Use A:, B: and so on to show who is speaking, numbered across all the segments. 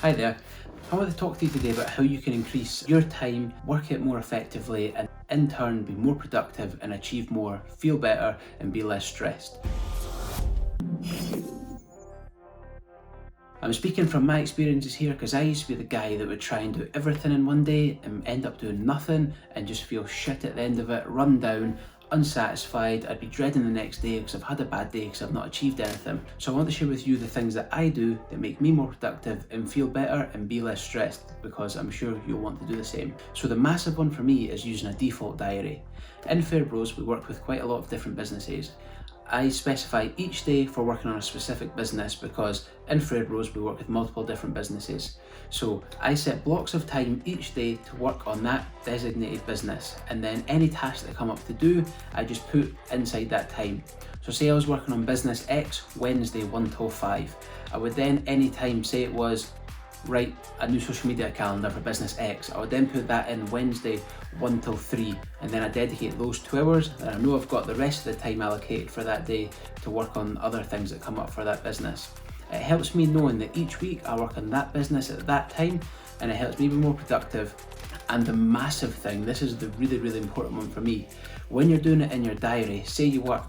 A: Hi there. I want to talk to you today about how you can increase your time, work it more effectively, and in turn be more productive and achieve more, feel better, and be less stressed. I'm speaking from my experiences here because I used to be the guy that would try and do everything in one day and end up doing nothing and just feel shit at the end of it, run down, unsatisfied. I'd be dreading the next day because I've had a bad day because I've not achieved anything. So I want to share with you the things that I do that make me more productive and feel better and be less stressed, because I'm sure you'll want to do the same. So the massive one for me is using a default diary. In Fairbros, we work with quite a lot of different businesses. I specify each day for working on a specific business because in Fairbros we work with multiple different businesses. So I set blocks of time each day to work on that designated business, and then any tasks that come up to do, I just put inside that time. So say I was working on business X Wednesday 1 till 5. I would then anytime say it was write a new social media calendar for business X. I would then put that in Wednesday 1 till 3, and then I dedicate those 2 hours, and I know I've got the rest of the time allocated for that day to work on other things that come up for that business. It helps me knowing that each week I work on that business at that time, and it helps me be more productive. And the massive thing, this is the really important one for me, when you're doing it in your diary, say you work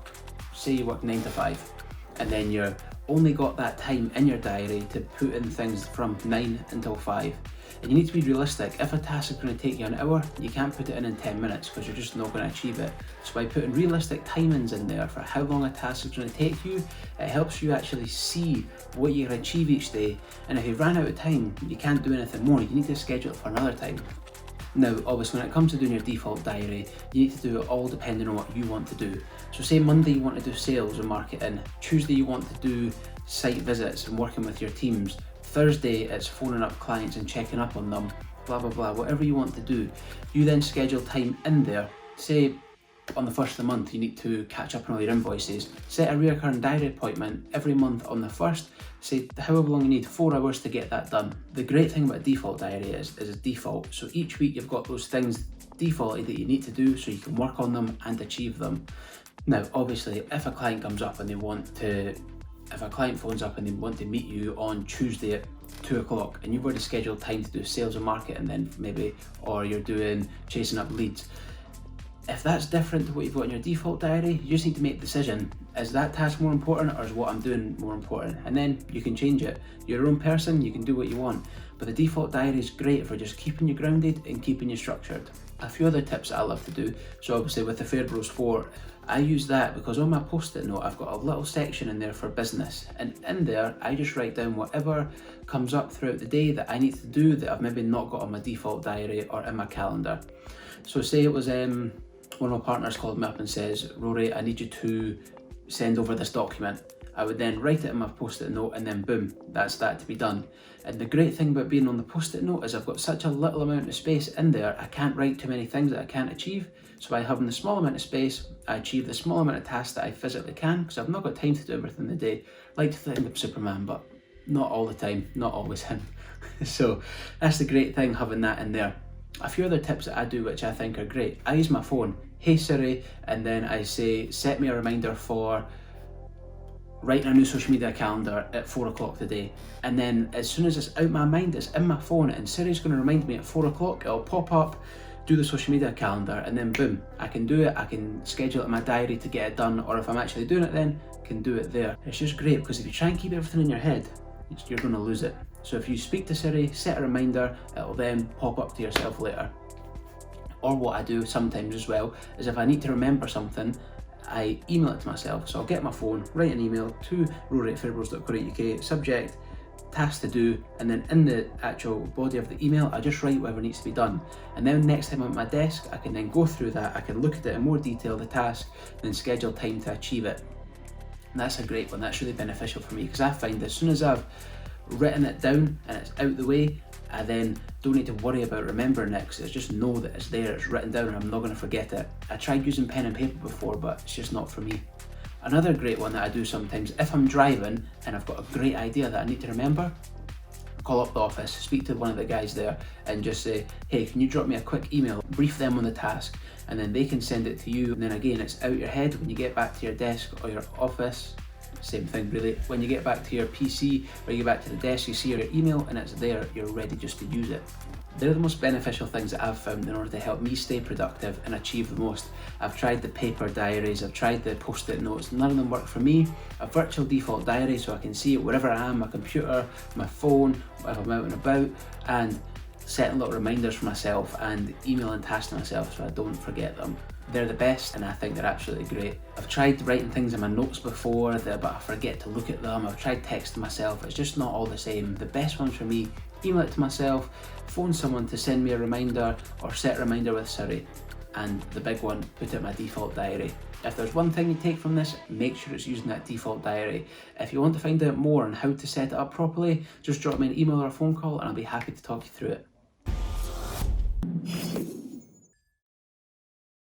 A: 9 to 5, and then you're only got that time in your diary to put in things from 9 until 5. And you need to be realistic. If a task is going to take you an hour, you can't put it in 10 minutes because you're just not going to achieve it. So by putting realistic timings in there for how long a task is going to take you, it helps you actually see what you're going to achieve each day. And if you ran out of time, you can't do anything more. You need to schedule it for another time. Now, obviously, when it comes to doing your default diary, you need to do it all depending on what you want to do. So say Monday you want to do sales and marketing, Tuesday you want to do site visits and working with your teams, Thursday it's phoning up clients and checking up on them, blah blah blah, whatever you want to do. You then schedule time in there. Say on the first of the month you need to catch up on all your invoices. Set a recurring diary appointment every month on the first. Say however long you need, 4 hours to get that done. The great thing about a default diary is it's default. So each week you've got those things defaulted that you need to do so you can work on them and achieve them. Now obviously if a client phones up and they want to meet you on Tuesday at 2 o'clock and you've already scheduled time to do sales and marketing then maybe, or you're doing chasing up leads. If that's different to what you've got in your default diary, you just need to make a decision. Is that task more important or is what I'm doing more important? And then you can change it. You're your own person, you can do what you want. But the default diary is great for just keeping you grounded and keeping you structured. A few other tips that I love to do. So obviously with the Fairbros 4, I use that because on my post-it note, I've got a little section in there for business. And in there, I just write down whatever comes up throughout the day that I need to do that I've maybe not got on my default diary or in my calendar. So say it was one of my partners called me up and says, Rory, I need you to send over this document. I would then write it in my post-it note and then boom, that's that to be done. And the great thing about being on the post-it note is I've got such a little amount of space in there, I can't write too many things that I can't achieve. So by having the small amount of space, I achieve the small amount of tasks that I physically can because I've not got time to do everything in the day. I like to think of Superman, but not all the time, not always him. So that's the great thing, having that in there. A few other tips that I do which I think are great. I use my phone, hey Siri, and then I say, set me a reminder for writing a new social media calendar at 4 o'clock today. And then as soon as it's out my mind, it's in my phone and Siri's going to remind me at 4 o'clock, it'll pop up, do the social media calendar, and then boom, I can do it. I can schedule it in my diary to get it done, or if I'm actually doing it then, I can do it there. It's just great because if you try and keep everything in your head, you're going to lose it. So if you speak to Siri, set a reminder, it'll then pop up to yourself later. Or what I do sometimes as well is if I need to remember something, I email it to myself. So I'll get my phone, write an email to rory@fairbros.co.uk, subject, task to do, and then in the actual body of the email, I just write whatever needs to be done. And then next time I'm at my desk, I can then go through that, I can look at it in more detail, the task, and then schedule time to achieve it. And that's a great one, that's really beneficial for me because I find as soon as I've written it down and it's out the way, I then don't need to worry about remembering it because I just know that it's there, it's written down and I'm not going to forget it. I tried using pen and paper before, but it's just not for me. Another great one that I do sometimes, if I'm driving and I've got a great idea that I need to remember, call up the office, speak to one of the guys there and just say, hey, can you drop me a quick email, brief them on the task, and then they can send it to you. And then again, it's out your head when you get back to your desk or your office, same thing really. When you get back to your PC or you get back to the desk, you see your email and it's there, you're ready just to use it. They're the most beneficial things that I've found in order to help me stay productive and achieve the most. I've tried the paper diaries, I've tried the post-it notes, none of them work for me. A virtual default diary so I can see it wherever I am, my computer, my phone, if I'm out and about, and setting little reminders for myself and emailing tasks to myself so I don't forget them. They're the best and I think they're absolutely great. I've tried writing things in my notes before, but I forget to look at them. I've tried texting myself, it's just not all the same. The best ones for me, email it to myself, phone someone to send me a reminder, or set a reminder with Siri. And the big one, put it in my default diary. If there's one thing you take from this, make sure it's using that default diary. If you want to find out more on how to set it up properly, just drop me an email or a phone call and I'll be happy to talk you through it.